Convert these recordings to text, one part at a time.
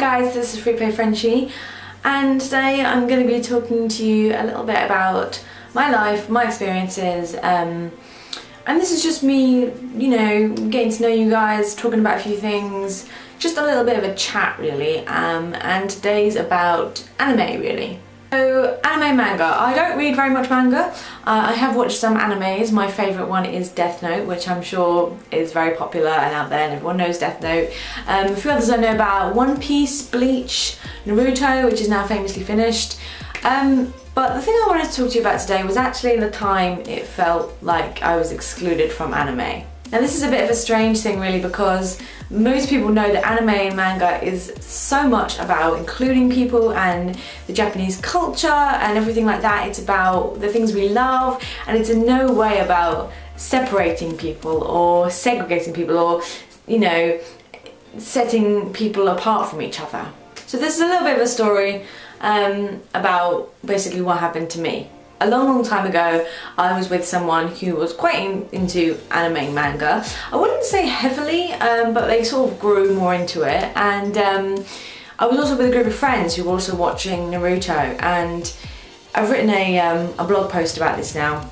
guys, this is Free Play Frenchie, and today I'm going to be talking to you a little bit about my life, my experiences, and this is just me, you know, getting to know you guys, talking about a few things, just a little bit of a chat really, and today's about anime really. So, anime manga. I don't read very much manga. I have watched some animes. My favourite one is Death Note, which I'm sure is very popular and out there and everyone knows Death Note. A few others I know about: One Piece, Bleach, Naruto, which is now famously finished. But the thing I wanted to talk to you about today was actually the time it felt like I was excluded from anime. Now this is a bit of a strange thing really, because most people know that anime and manga is so much about including people and the Japanese culture and everything like that. It's about the things we love, and it's in no way about separating people or segregating people or, you know, setting people apart from each other. So this is a little bit of a story about basically what happened to me. A long time ago, I was with someone who was quite into anime and manga. I wouldn't say heavily, but they sort of grew more into it. And I was also with a group of friends who were also watching Naruto. And I've written a blog post about this now,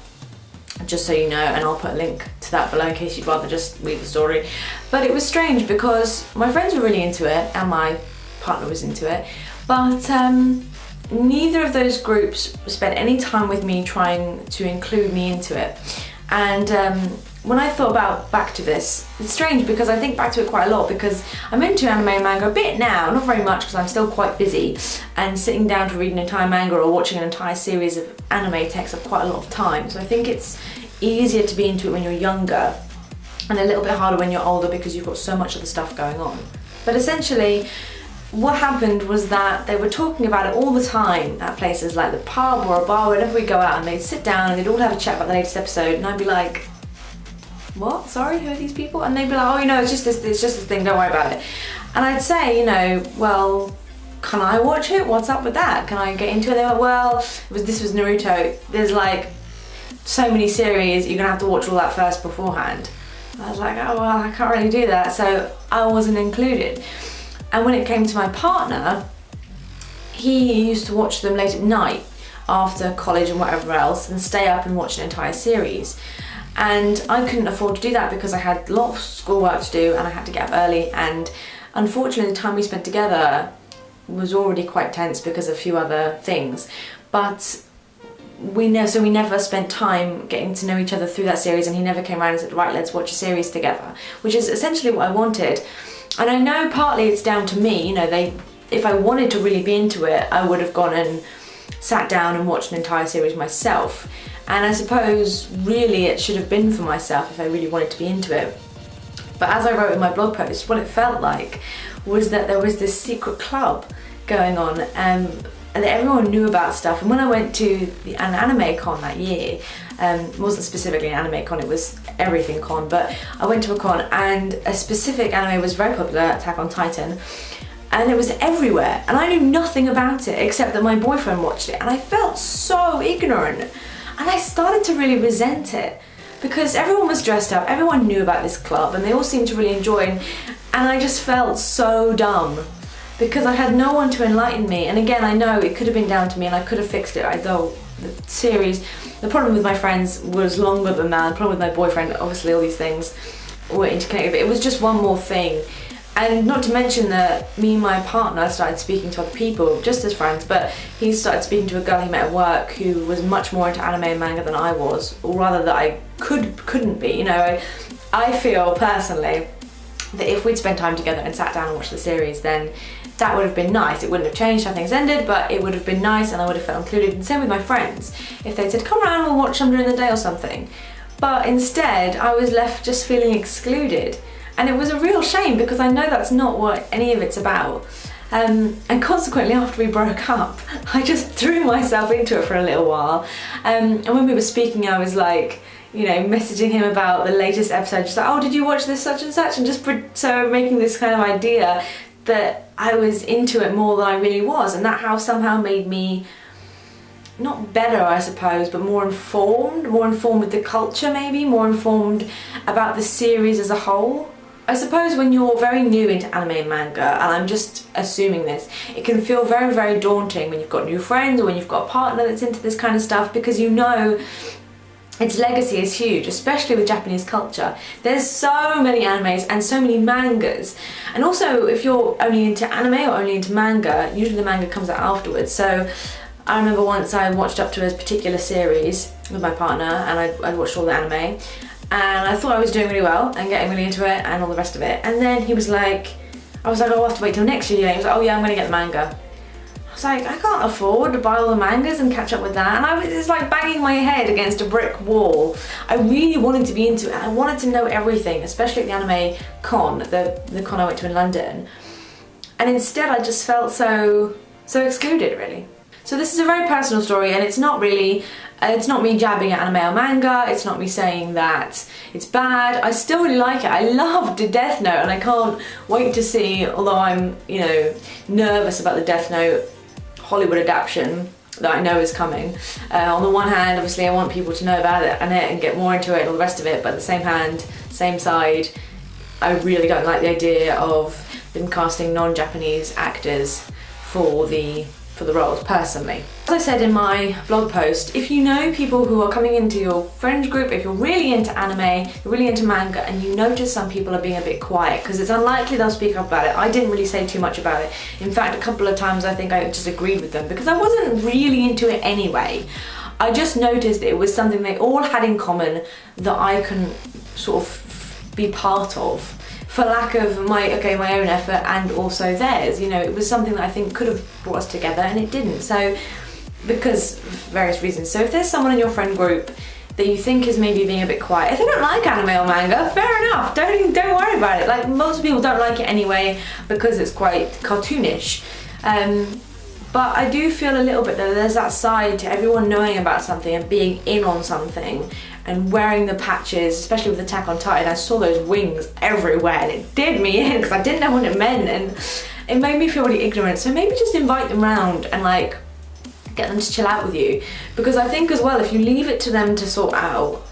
just so you know, and I'll put a link to that below in case you'd rather just read the story. But it was strange because my friends were really into it and my partner was into it, but neither of those groups spent any time with me trying to include me into it. And when I thought back to this, it's strange because I think back to it quite a lot, because I'm into anime and manga a bit now, not very much because I'm still quite busy, and sitting down to read an entire manga or watching an entire series of anime takes up quite a lot of time. So I think it's easier to be into it when you're younger and a little bit harder when you're older because you've got so much other stuff going on. But essentially, what happened was that they were talking about it all the time at places like the pub or a bar, wherever we go out, and they'd sit down and they'd all have a chat about the latest episode, and I'd be like, what? Sorry, who are these people? And they'd be like, oh, you know, it's just this thing, don't worry about it. And I'd say, you know, well, can I watch it? What's up with that? Can I get into it? They were like, well, this was Naruto. There's like so many series, you're gonna have to watch all that first beforehand. I was like, oh, well, I can't really do that, so I wasn't included. And when it came to my partner, he used to watch them late at night after college and whatever else, and stay up and watch an entire series. And I couldn't afford to do that because I had a lot of schoolwork to do and I had to get up early, and unfortunately the time we spent together was already quite tense because of a few other things. But we never spent time getting to know each other through that series, and he never came around and said, right, let's watch a series together, which is essentially what I wanted. And I know partly it's down to me, you know, if I wanted to really be into it, I would have gone and sat down and watched an entire series myself. And I suppose really it should have been for myself if I really wanted to be into it. But as I wrote in my blog post, what it felt like was that there was this secret club going on, and that everyone knew about stuff. And when I went to an anime con that year, it wasn't specifically an anime con, it was everything con, but I went to a con and a specific anime was very popular, Attack on Titan, and it was everywhere, and I knew nothing about it except that my boyfriend watched it, and I felt so ignorant, and I started to really resent it because everyone was dressed up, everyone knew about this club, and they all seemed to really enjoy it, and I just felt so dumb because I had no one to enlighten me. And again, I know it could have been down to me and I could have fixed it. Though the problem with my friends was longer than that. The problem with my boyfriend, obviously all these things were interconnected, but it was just one more thing. And not to mention that me and my partner started speaking to other people, just as friends, but he started speaking to a girl he met at work who was much more into anime and manga than I was, or rather that I couldn't be. You know, I feel personally that if we'd spent time together and sat down and watched the series, then that would have been nice. It wouldn't have changed how things ended, but it would have been nice and I would have felt included. And same with my friends. If they'd said, come around, we'll watch them during the day or something. But instead, I was left just feeling excluded. And it was a real shame because I know that's not what any of it's about. And consequently, after we broke up, I just threw myself into it for a little while. And when we were speaking, I was like, you know, messaging him about the latest episode, just like, oh, did you watch this such and such? And just so making this kind of idea that I was into it more than I really was, and that somehow made me not better, I suppose, but more informed with the culture maybe, more informed about the series as a whole. I suppose when you're very new into anime and manga, and I'm just assuming this, it can feel very, very daunting when you've got new friends or when you've got a partner that's into this kind of stuff, because you know its legacy is huge, especially with Japanese culture. There's so many animes and so many mangas. And also, if you're only into anime or only into manga, usually the manga comes out afterwards. So I remember once I watched up to a particular series with my partner, and I'd watched all the anime, and I thought I was doing really well and getting really into it and all the rest of it. And then he was like, I was like, oh, I'll have to wait till next year. He was like, oh yeah, I'm gonna get the manga. I was like, I can't afford to buy all the mangas and catch up with that. And I was just like banging my head against a brick wall. I really wanted to be into it, and I wanted to know everything, especially at the anime con, the con I went to in London. And instead I just felt so excluded, really. So this is a very personal story, and it's not really, it's not me jabbing at anime or manga, it's not me saying that it's bad. I still really like it. I loved Death Note, and I can't wait to see, although I'm, you know, nervous about the Death Note Hollywood adaptation that I know is coming. On the one hand, obviously I want people to know about it and get more into it and all the rest of it, but at the same side, I really don't like the idea of them casting non-Japanese actors for the roles, personally. As I said in my blog post, if you know people who are coming into your friend group, if you're really into anime, you're really into manga, and you notice some people are being a bit quiet, because it's unlikely they'll speak up about it. I didn't really say too much about it. In fact, a couple of times I think I just agreed with them, because I wasn't really into it anyway. I just noticed it was something they all had in common that I couldn't sort of be part of, for lack of my own effort and also theirs. You know, it was something that I think could have brought us together, and it didn't. So, because of various reasons. So if there's someone in your friend group that you think is maybe being a bit quiet, if they don't like anime or manga, fair enough, don't worry about it. Like, most people don't like it anyway because it's quite cartoonish. But I do feel a little bit that there's that side to everyone knowing about something and being in on something and wearing the patches, especially with Attack on Titan. I saw those wings everywhere and it did me in because I didn't know what it meant, and it made me feel really ignorant. So maybe just invite them round and like get them to chill out with you, because I think as well, if you leave it to them to sort out,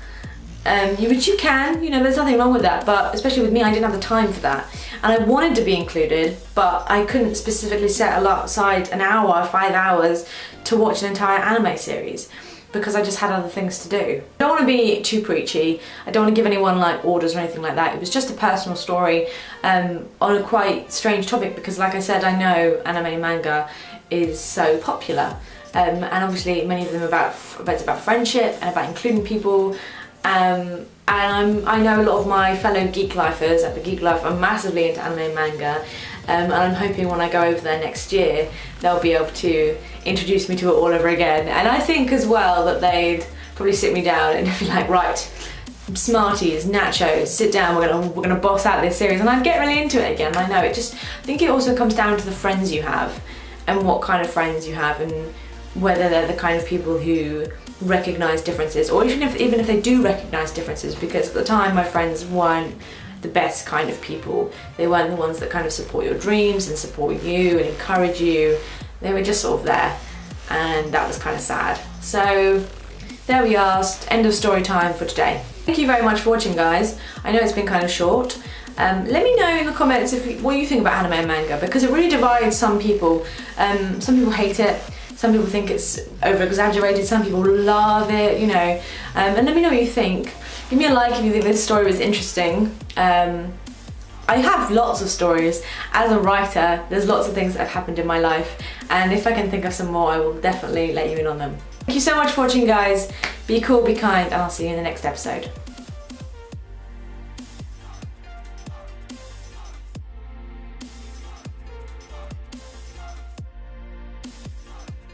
which you can, you know, there's nothing wrong with that, but especially with me, I didn't have the time for that. And I wanted to be included, but I couldn't specifically set aside an hour, 5 hours to watch an entire anime series, because I just had other things to do. I don't want to be too preachy, I don't want to give anyone like orders or anything like that. It was just a personal story on a quite strange topic, because like I said, I know anime and manga is so popular, and obviously many of them it's about friendship and about including people. And I know a lot of my fellow geek lifers at the Geek Life are massively into anime and manga, and I'm hoping when I go over there next year they'll be able to introduce me to it all over again. And I think as well that they'd probably sit me down and be like, right, Smarties, nachos, sit down, we're gonna boss out this series, and I'd get really into it again. I know, I think it also comes down to the friends you have and what kind of friends you have, and whether they're the kind of people who recognise differences, or even if they do recognise differences, because at the time my friends weren't the best kind of people. They weren't the ones that kind of support your dreams and support you and encourage you. They were just sort of there, and that was kind of sad. So there we are, end of story time for today. Thank you very much for watching, guys. I know it's been kind of short. Let me know in the comments what you think about anime and manga, because it really divides some people. Some people hate it, some people think it's over-exaggerated, some people love it, you know. And let me know what you think. Give me a like if you think this story was interesting. I have lots of stories. As a writer, there's lots of things that have happened in my life, and if I can think of some more, I will definitely let you in on them. Thank you so much for watching, guys. Be cool, be kind, and I'll see you in the next episode.